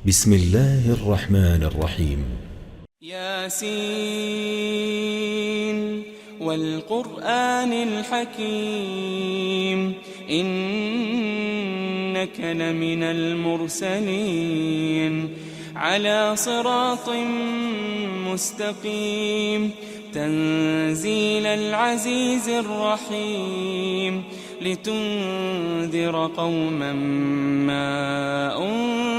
بسم الله الرحمن الرحيم. ياسين والقرآن الحكيم إنك لمن المرسلين على صراط مستقيم تنزيل العزيز الرحيم لتنذر قوما ما أنذر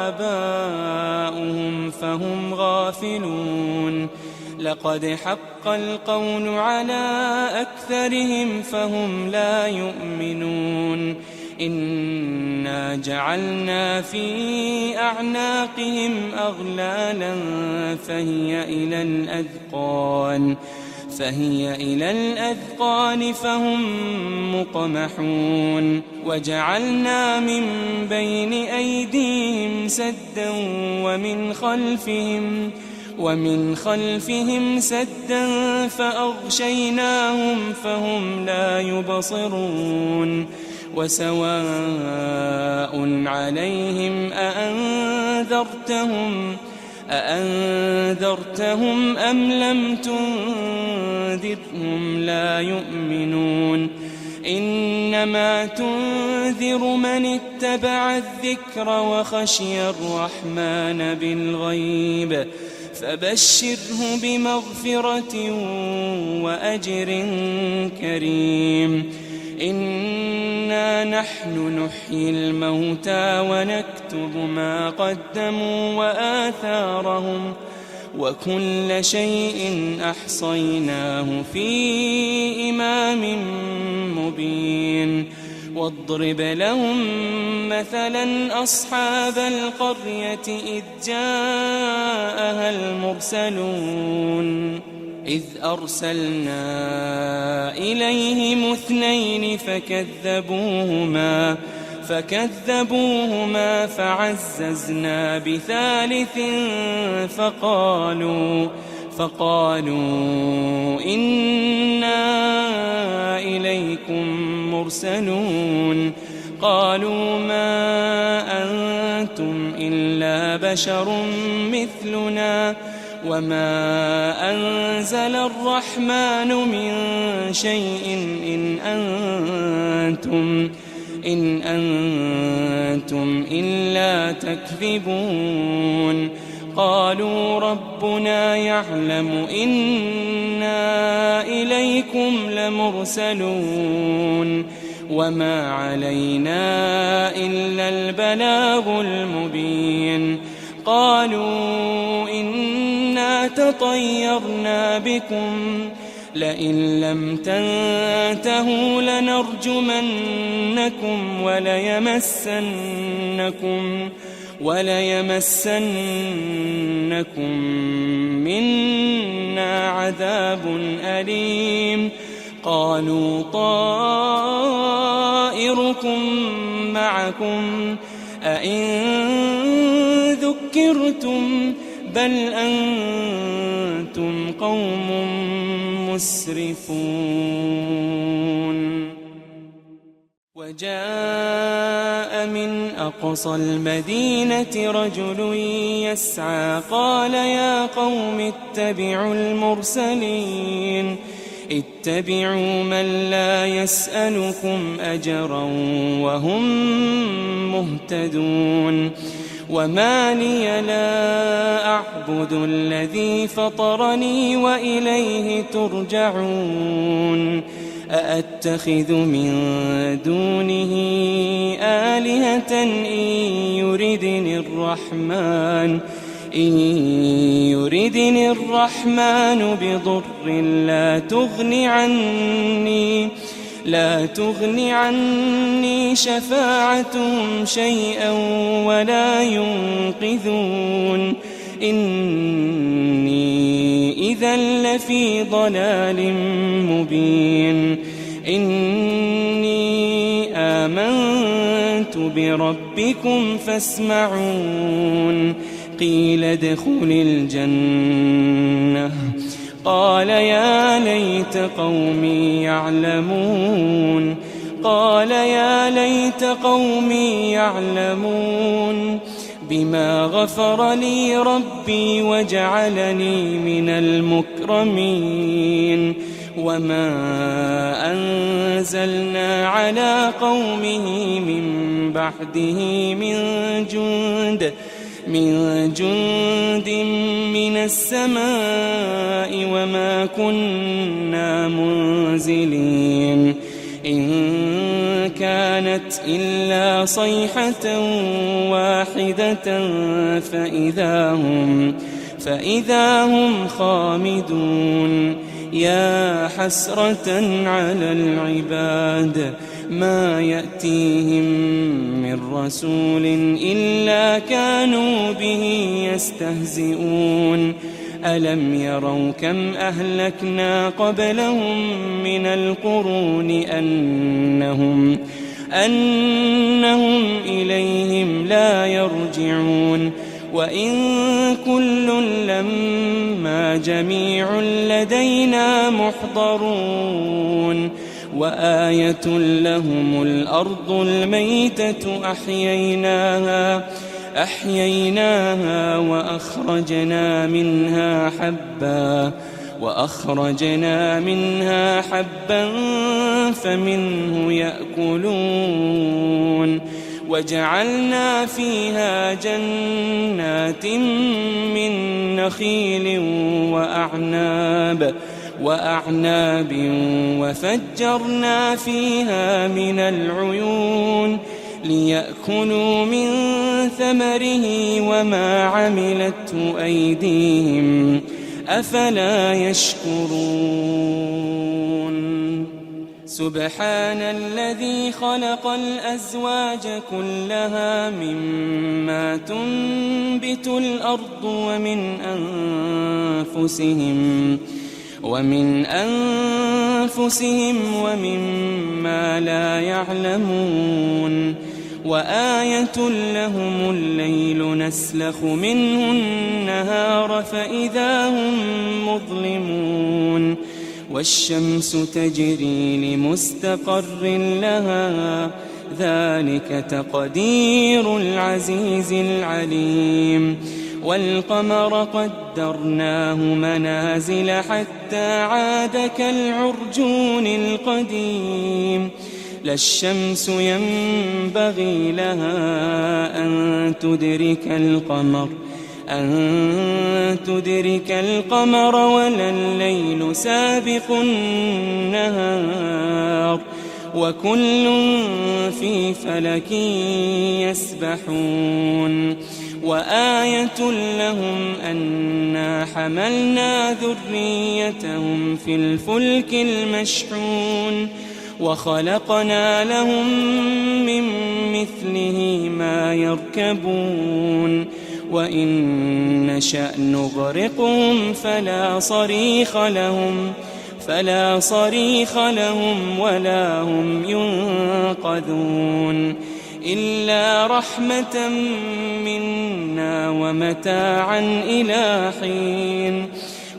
آباؤهم فهم غافلون لقد حق القول على أكثرهم فهم لا يؤمنون إنا جعلنا في أعناقهم أغلالا فهي إلى الأذقان فهم مقمحون وجعلنا من بين أيديهم سدا ومن خلفهم سدا فأغشيناهم فهم لا يبصرون وسواء عليهم أأنذرتهم أم لم تنذرهم لا يؤمنون إنما تنذر من اتبع الذكر وخشي الرحمن بالغيب فبشره بمغفرة وأجر كريم إنا نحن نحيي الموتى ونكتب ما قدموا وآثارهم وكل شيء أحصيناه في إمام مبين واضرب لهم مثلا أصحاب القرية إذ جاءها المرسلون إذ أرسلنا إليهم 2 فكذبوهما فعززنا بثالث فقالوا إنا إليكم مرسلون قالوا ما أنتم إلا بشر مثلنا وما أنزل الرحمن من شيء إن أنتم إلا تكذبون قالوا ربنا يعلم إنا إليكم لمرسلون وما علينا إلا البلاغ المبين قالوا إنا تطيرنا بكم لئن لم تنتهوا لنرجمنكم وليمسنكم منا عذاب أليم قالوا طائركم معكم أئن ذكرتم بل أنتم قوم مسرفون وجاء من أقصى المدينة رجل يسعى قال يا قوم اتبعوا المرسلين اتبعوا من لا يسألكم أجرا وهم مهتدون وما لي لا أعبد الذي فطرني وإليه ترجعون أأتخذ من دونه آلهة إن يردني الرحمن بضر لا تغن عني شفاعتهم شيئا ولا ينقذون إني إذا لفي ضلال مبين إني آمنت بربكم فاسمعون قيل ادخل الجنة قال يا ليت قومي يعلمون قال يا ليت قومي يعلمون بما غفر لي ربي وجعلني من المكرمين وما أنزلنا على قومه من بعده من جند من السماء وما كنا منزلين إن كانت إلا صيحة واحدة فإذا هم خامدون يا حسرة على العباد ما يأتيهم من رسول إلا كانوا به يستهزئون ألم يروا كم أهلكنا قبلهم من القرون أنهم إليهم لا يرجعون وإن كل لما جميع لدينا محضرون وآية لهم الأرض الميتة أحييناها وأخرجنا منها حبا فمنه يأكلون وجعلنا فيها جنات من نخيل وأعناب وفجرنا فيها من العيون ليأكلوا من ثمره وما عملته أيديهم أفلا يشكرون سبحان الذي خلق الأزواج كلها مما تنبت الأرض ومن أنفسهم ومما لا يعلمون وآية لهم الليل نسلخ منه النهار فإذا هم مظلمون والشمس تجري لمستقر لها ذلك تقدير العزيز العليم والقمر قدرناه منازل حتى عاد كالعرجون القديم لا الشمس ينبغي لها أن تدرك القمر ولا الليل سابق النهار وكل في فلك يسبحون وآية لهم أنا حملنا ذريتهم في الفلك المشحون وخلقنا لهم من مثله ما يركبون وإن نشأ نغرقهم فلا صريخ لهم ولا هم ينقذون إلا رحمة منا ومتاعا إلى حين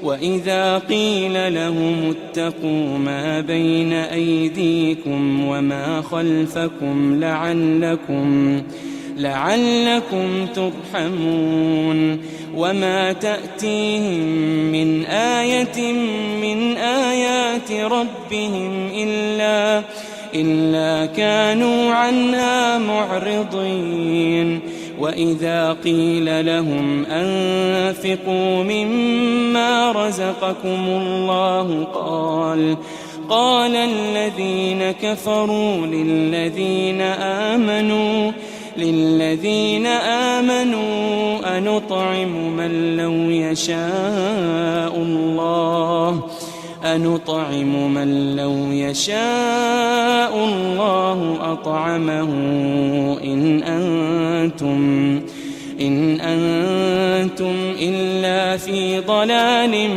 وإذا قيل لهم اتقوا ما بين أيديكم وما خلفكم لعلكم ترحمون وما تأتيهم من آية من آيات ربهم إلا كانوا عنها معرضين وإذا قيل لهم أنفقوا مما رزقكم الله قال الذين كفروا للذين آمنوا أنطعم من لو يشاء الله أطعمه إن أنتم إلا في ضلال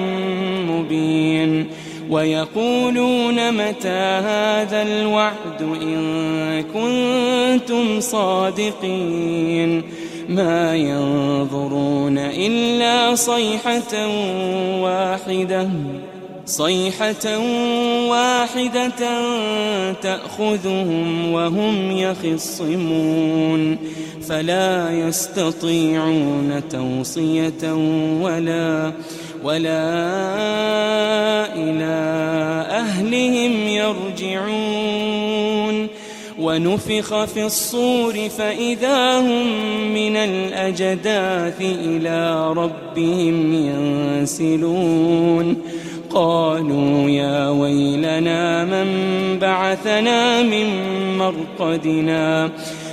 مبين ويقولون متى هذا الوعد إن كنتم صادقين ما ينظرون إلا صيحة واحدة صيحة واحدة تأخذهم وهم يخصمون فلا يستطيعون توصية ولا إلى أهلهم يرجعون ونفخ في الصور فإذا هم من الأجداث إلى ربهم ينسلون قالوا يا ويلنا من بعثنا من مرقدنا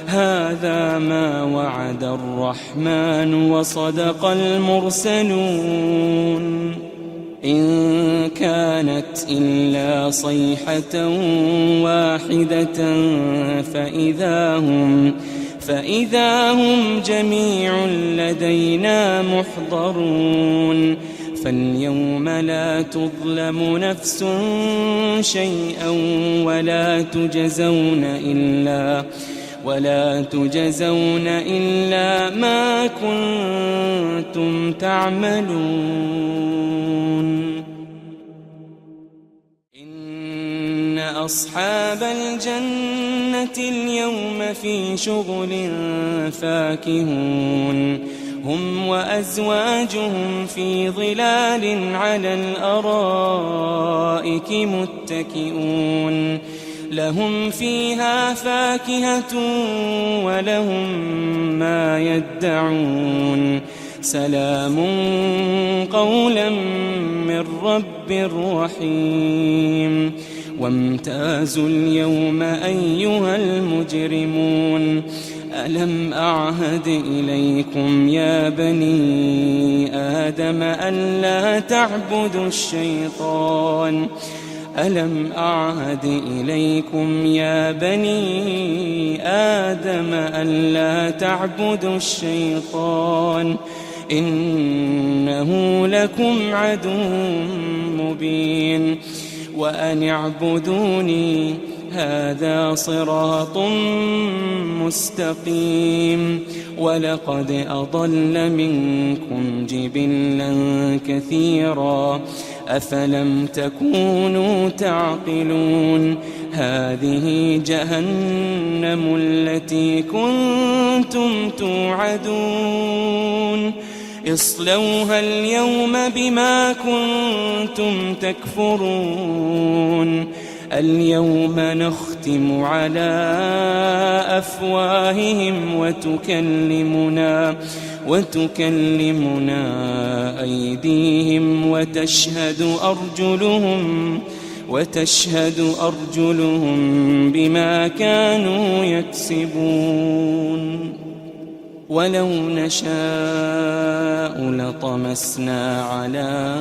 هذا ما وعد الرحمن وصدق المرسلون إن كانت إلا صيحة واحدة فإذا هم جميع لدينا محضرون فاليوم لا تظلم نفس شيئا ولا تجزون إلا ما كنتم تعملون إن أصحاب الجنة اليوم في شغل فاكهون هم وأزواجهم في ظلال على الأرائك متكئون لهم فيها فاكهة ولهم ما يدعون سلام قولا من رب رحيم وامتازوا اليوم أيها المجرمون ألم أعهد إليكم يا بني آدم ألا تعبدوا الشيطان ألم أعهد إليكم يا بني آدم ألا تعبدوا الشيطان إنه لكم عدو مبين وأن اعبدوني هذا صراط مستقيم ولقد أضل منكم جبلا كثيرا أفلم تكونوا تعقلون هذه جهنم التي كنتم توعدون اصلوها اليوم بما كنتم تكفرون اليوم نختم على أفواههم وتكلمنا أيديهم وتشهد أرجلهم بما كانوا يكسبون ولو نشاء لطمسنا على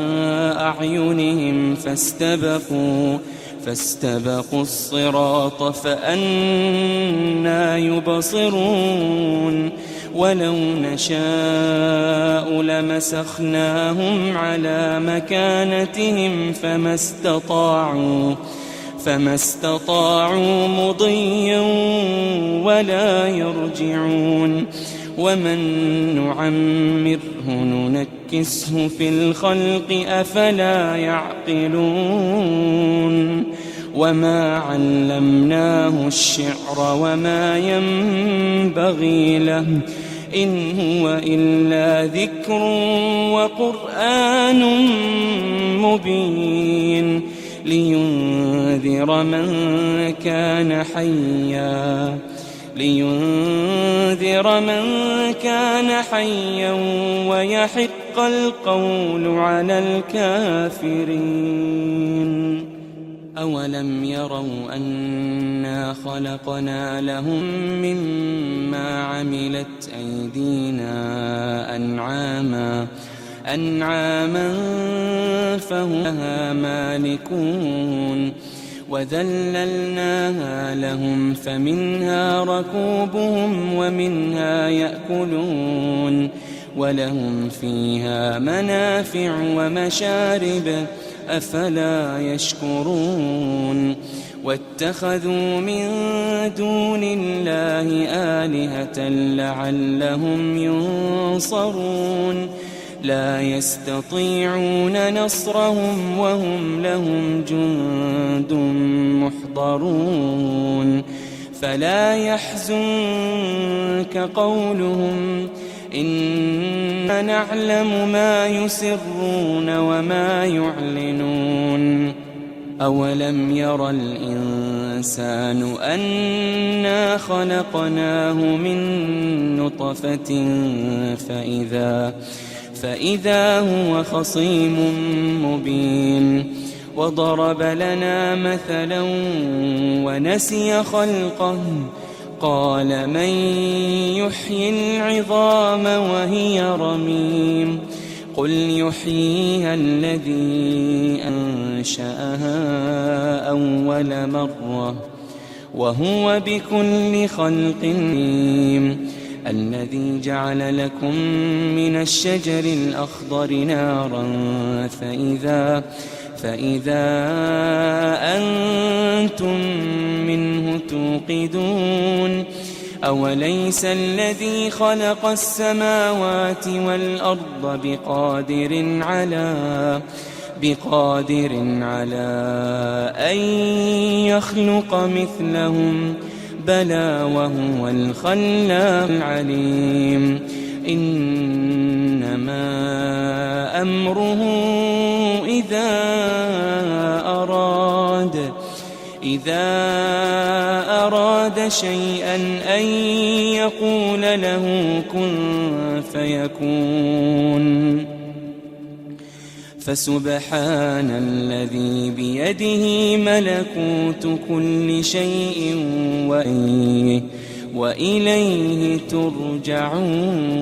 أعينهم فاستبقوا الصراط فأنى يبصرون ولو نشاء لمسخناهم على مكانتهم فما استطاعوا مضيا ولا يرجعون ومن نعمره ننكسه في الخلق أفلا يعقلون وما علمناه الشعر وما ينبغي له إن هو إلا ذكر وقرآن مبين لينذر من كان حيا ويحق القول على الكافرين أولم يروا أنا خلقنا لهم مما عملت أيدينا أنعاما فهم لها مالكون وذللناها لهم فمنها ركوبهم ومنها يأكلون ولهم فيها منافع ومشارب أفلا يشكرون واتخذوا من دون الله آلهة لعلهم ينصرون لا يستطيعون نصرهم وهم لهم جند محضرون فلا يحزنك قولهم إنا نعلم ما يسرون وما يعلنون أولم ير الإنسان أنا خلقناه من نطفة فإذا هو خصيم مبين وضرب لنا مثلا ونسي خلقه قال من يحيي العظام وهي رميم قل يحييها الذي أنشأها أول مرة وهو بكل خلق عليم الذي جعل لكم من الشجر الأخضر نارا فإذا أنتم منه توقدون أوليس الذي خلق السماوات والأرض بقادر على أن يخلق مثلهم بلى وهو الخلاق العليم إنما أمره إذا أراد شيئا أن يقول له كن فيكون فسبحان الذي بيده ملكوت كل شيء وإليه ترجعون.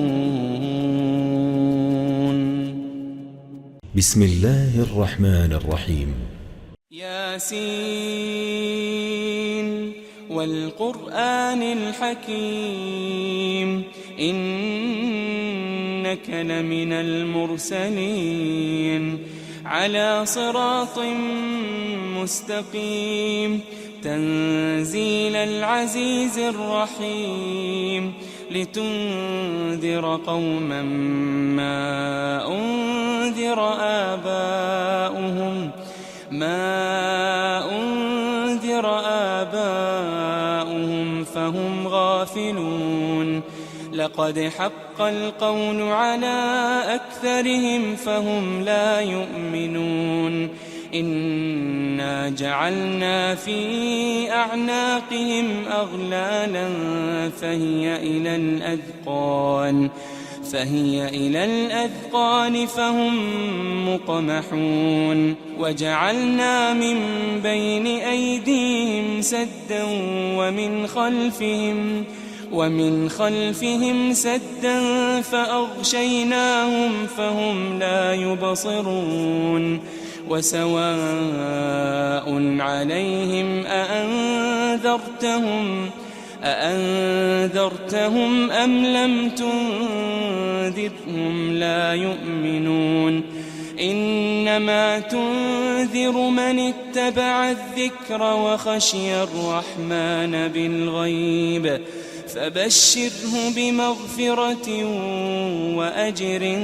بسم الله الرحمن الرحيم. ياسين والقرآن الحكيم إنك لمن المرسلين على صراط مستقيم تنزيل العزيز الرحيم لتنذر قوما ما أنذر آباؤهم فهم غافلون لقد حق القول على أكثرهم فهم لا يؤمنون إنا جعلنا في أعناقهم أغلالا فهي إلى الأذقان فهم مقمحون وجعلنا من بين أيديهم سدا ومن خلفهم سدا فأغشيناهم فهم لا يبصرون وسواء عليهم أأنذرتهم أم لم تنذرهم لا يؤمنون إنما تنذر من اتبع الذكر وخشي الرحمن بالغيب فبشره بمغفرة وأجر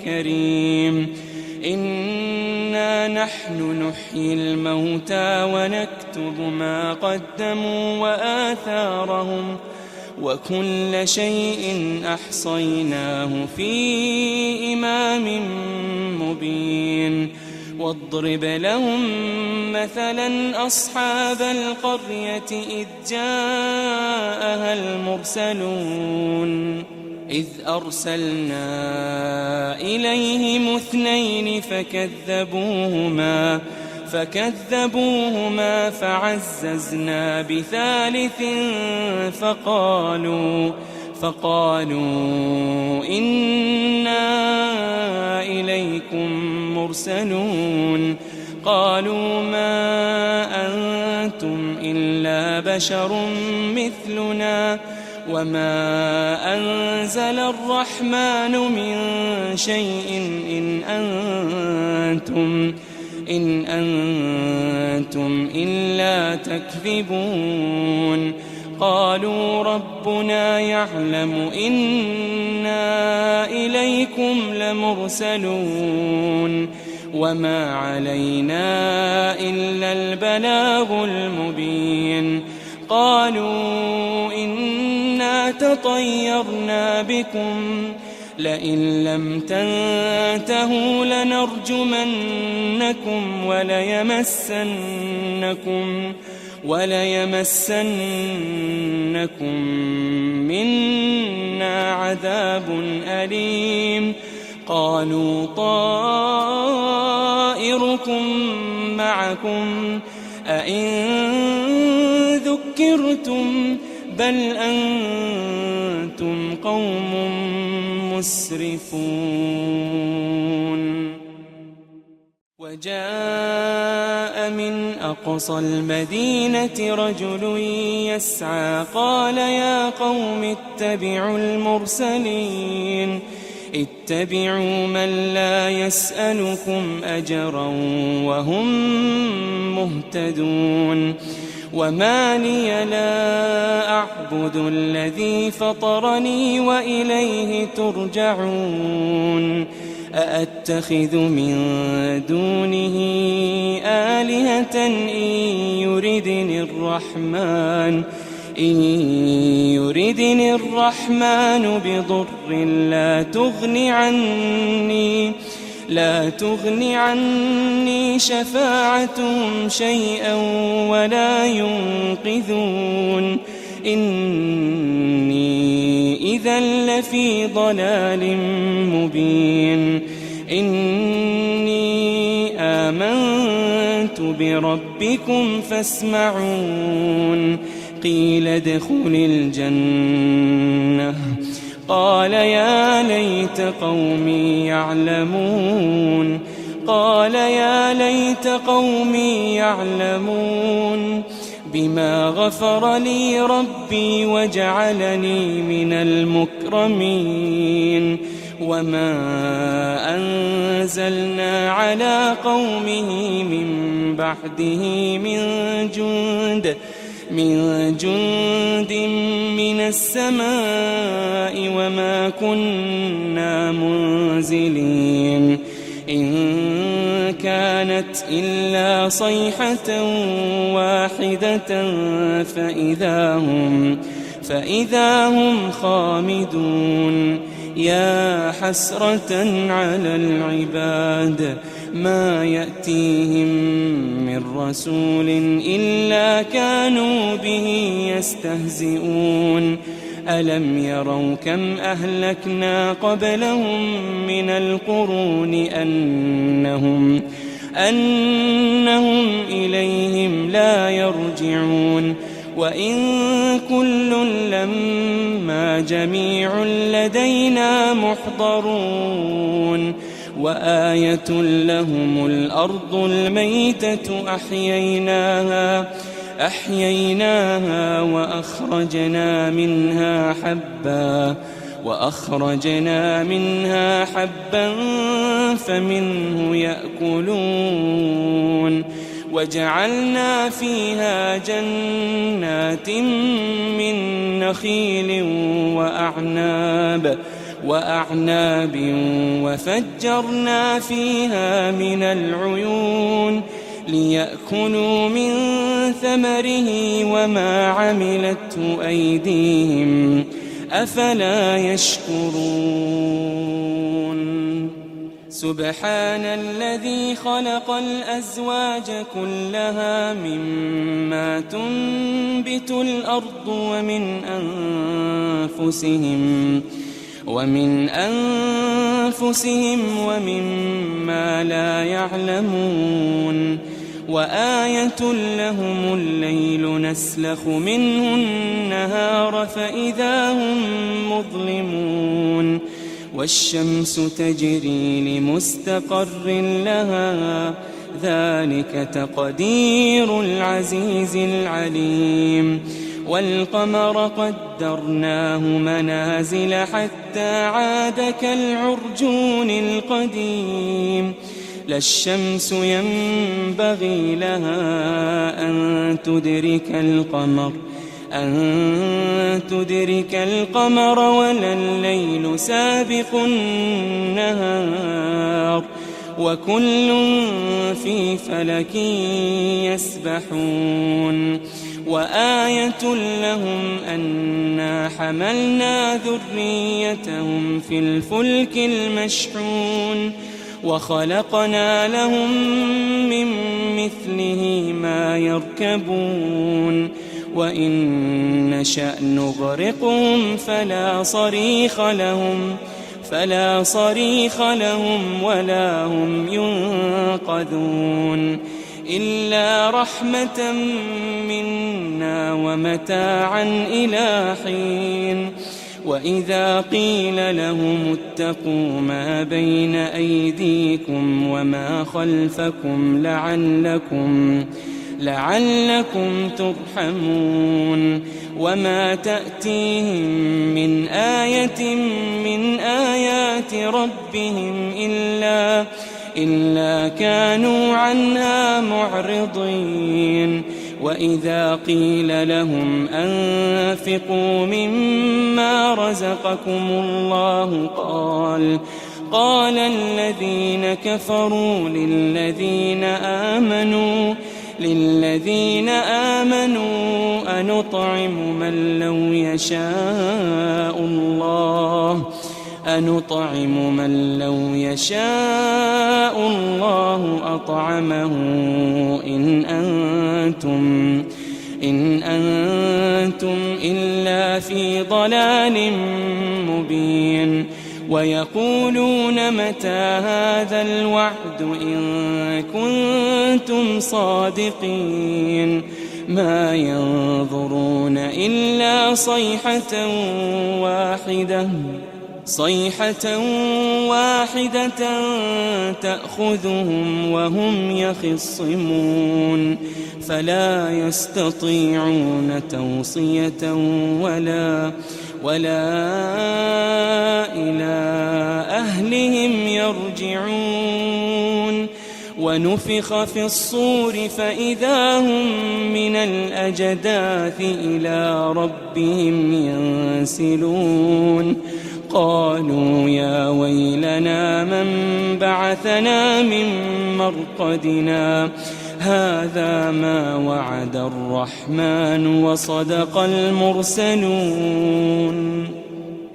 كريم إنا نحن نحيي الموتى ونكتب ما قدموا وآثارهم وكل شيء أحصيناه في إمام مبين واضرب لهم مثلا أصحاب القرية إذ جاءها المرسلون إذ أرسلنا إليهم 2 فكذبوهما فعززنا بثالث فقالوا إنا إليكم مرسلون قالوا ما أنتم إلا بشر مثلنا وما أنزل الرحمن من شيء إن أنتم إلا تكذبون قالوا ربنا يعلم إنا إليكم لمرسلون وما علينا إلا البلاغ المبين قالوا إنا تطيرنا بكم لئن لم تنتهوا لنرجمنكم وليمسنكم منا عذاب أليم قالوا طائركم معكم أئن ذكرتم بل أنتم قوم مسرفون وجاء من أقصى المدينة رجل يسعى قال يا قوم اتبعوا المرسلين اتبعوا من لا يسألكم أجرا وهم مهتدون وما لي لا أعبد الذي فطرني وإليه ترجعون أأتخذ من دونه آلهة إن يردني الرحمن بضر لا تغن عني شفاعتهم شيئا ولا ينقذون إني إذا لفي ضلال مبين إني آمنت بربكم فاسمعون قيل ادخل الجنة قال يا ليت قومي يعلمون بما غفر لي ربي وجعلني من المكرمين وما أنزلنا على قومه من بعده من جند من السماء وما كنا منزلين إن كانت إلا صيحة واحدة فإذا هم خامدون يا حسرة على العباد ما يأتيهم من رسول إلا كانوا به يستهزئون ألم يروا كم أهلكنا قبلهم من القرون أنهم إليهم لا يرجعون وإن كل لما جميع لدينا محضرون وآية لهم الأرض الميتة أحييناها وأخرجنا منها حبا فمنه يأكلون وجعلنا فيها جنات من نخيل وأعناب وفجرنا فيها من العيون ليأكلوا من ثمره وما عملته أيديهم أفلا يشكرون سبحان الذي خلق الأزواج كلها مما تنبت الأرض ومن أنفسهم ومما لا يعلمون وآية لهم الليل نسلخ منه النهار فإذا هم مظلمون والشمس تجري لمستقر لها ذلك تقدير العزيز العليم والقمر قدرناه منازل حتى عاد كالعرجون القديم لا الشمس ينبغي لها أن تدرك القمر أن تدرك القمر ولا الليل سابق النهار وكل في فلك يسبحون وآية لهم أنا حملنا ذريتهم في الفلك المشحون وخلقنا لهم من مثله ما يركبون وإن نشأ نغرقهم فلا صريخ لهم ولا هم ينقذون إلا رحمة منا ومتاعا إلى حين وإذا قيل لهم اتقوا ما بين أيديكم وما خلفكم لعلكم ترحمون وما تأتيهم من آية من آيات ربهم إلا كانوا عنها معرضين وإذا قيل لهم أنفقوا مما رزقكم الله قال الذين كفروا للذين آمنوا أنطعم من لو يشاء الله أطعمه إن أنتم إلا في ضلال مبين ويقولون متى هذا الوعد إن كنتم صادقين ما ينظرون إلا صيحة واحدة تأخذهم وهم يخصمون فلا يستطيعون توصية ولا إلى أهلهم يرجعون ونفخ في الصور فإذا هم من الأجداث إلى ربهم ينسلون قالوا يا ويلنا من بعثنا من مرقدنا هذا ما وعد الرحمن وصدق المرسلون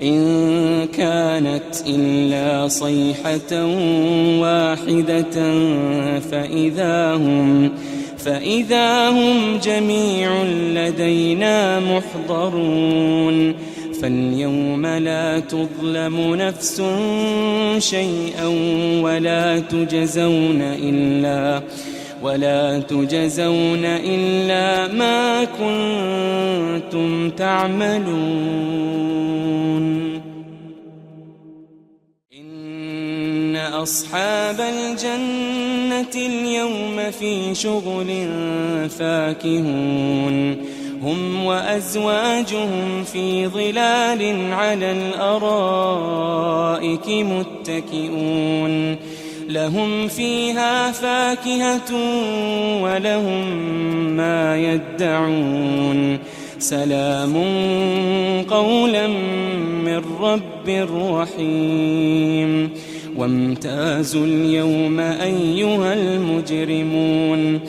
إن كانت إلا صيحة واحدة فإذا هم جميع لدينا محضرون فاليوم لا تظلم نفس شيئا ولا تجزون إلا ما كنتم تعملون إن أصحاب الجنة اليوم في شغل فاكهون هم وأزواجهم في ظلال على الأرائك متكئون لهم فيها فاكهة ولهم ما يدعون سلام قولا من رب رحيم وامتازوا اليوم أيها المجرمون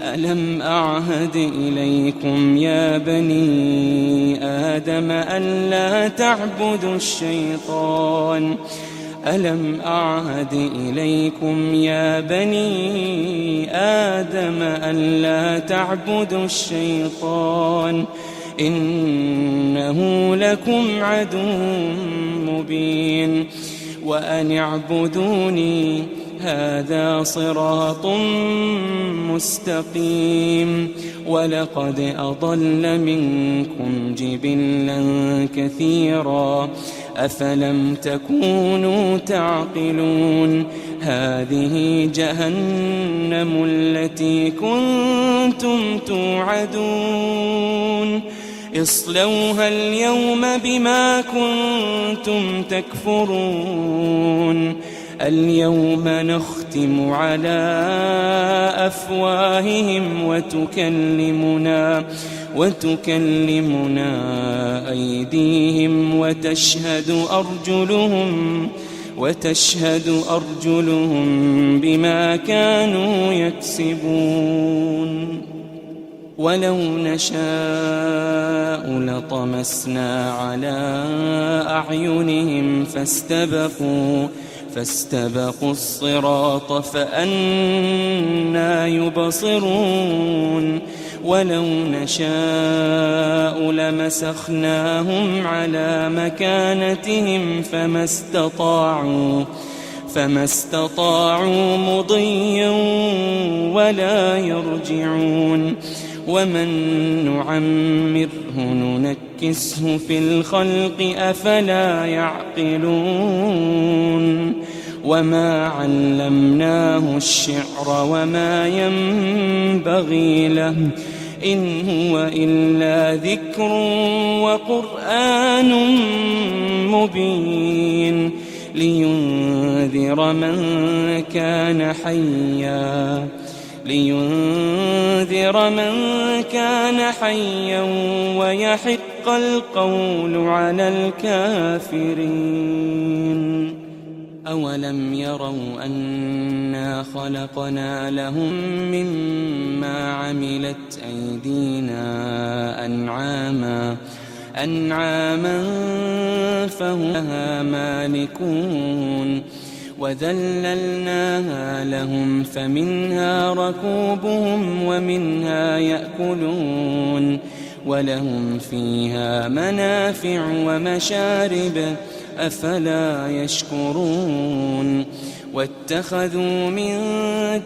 ألم أعهد إليكم يا بني آدم ألا تعبدوا الشيطان ألم أعهد إليكم يا بني آدم ألا تعبدوا الشيطان إنه لكم عدو مبين وأن اعبدوني هذا صراط مستقيم ولقد أضل منكم جبلا كثيرا أفلم تكونوا تعقلون هذه جهنم التي كنتم توعدون اصلوها اليوم بما كنتم تكفرون اليوم نختم على أفواههم وتكلمنا أيديهم وتشهد أرجلهم بما كانوا يكسبون ولو نشاء لطمسنا على أعينهم فاستبقوا الصراط فأنى يبصرون ولو نشاء لمسخناهم على مكانتهم فما استطاعوا مضيا ولا يرجعون ومن نعمره ننكسه في الخلق أفلا يعقلون وما علمناه الشعر وما ينبغي له إن هو إلا ذكر وقرآن مبين لينذر من كان حيا ويحق القول على الكافرين أولم يروا أنا خلقنا لهم مما عملت أيدينا أنعاما فهم لها مالكون وذللناها لهم فمنها ركوبهم ومنها يأكلون ولهم فيها منافع ومشارب أفلا يشكرون واتخذوا من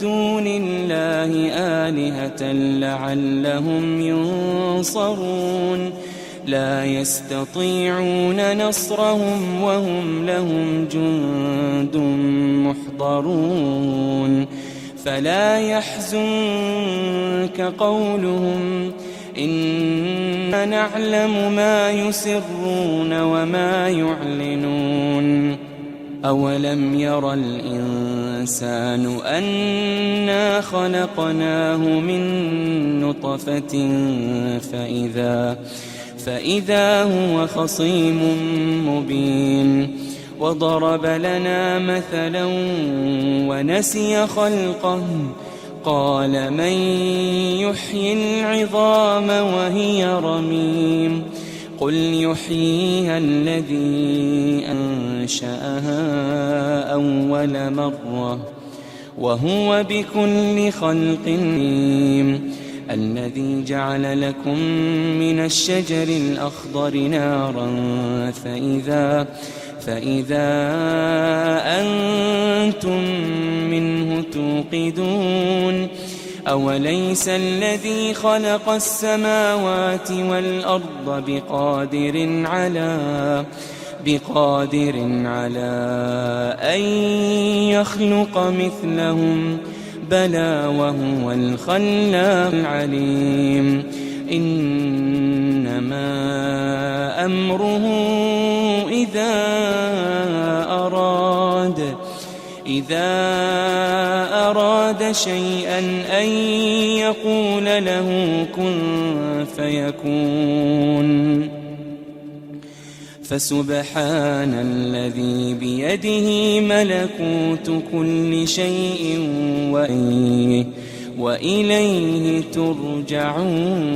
دون الله آلهة لعلهم ينصرون لا يستطيعون نصرهم وهم لهم جند محضرون فلا يحزنك قولهم إنا نعلم ما يسرون وما يعلنون أولم ير الإنسان أنا خلقناه من نطفة فإذا هو خصيم مبين وضرب لنا مثلا ونسي خلقه قال من يحيي العظام وهي رميم قل يحييها الذي أنشأها أول مرة وهو بكل خلق عليم الذي جعل لكم من الشجر الأخضر نارا فإذا أنتم منه توقدون أوليس الذي خلق السماوات والأرض بقادر على أن يخلق مثلهم بلى وهو الخلاق العليم إنما أمره إذا أراد شيئا أن يقول له كن فيكون فسبحان الذي بيده ملكوت كل شيء وإليه ترجعون.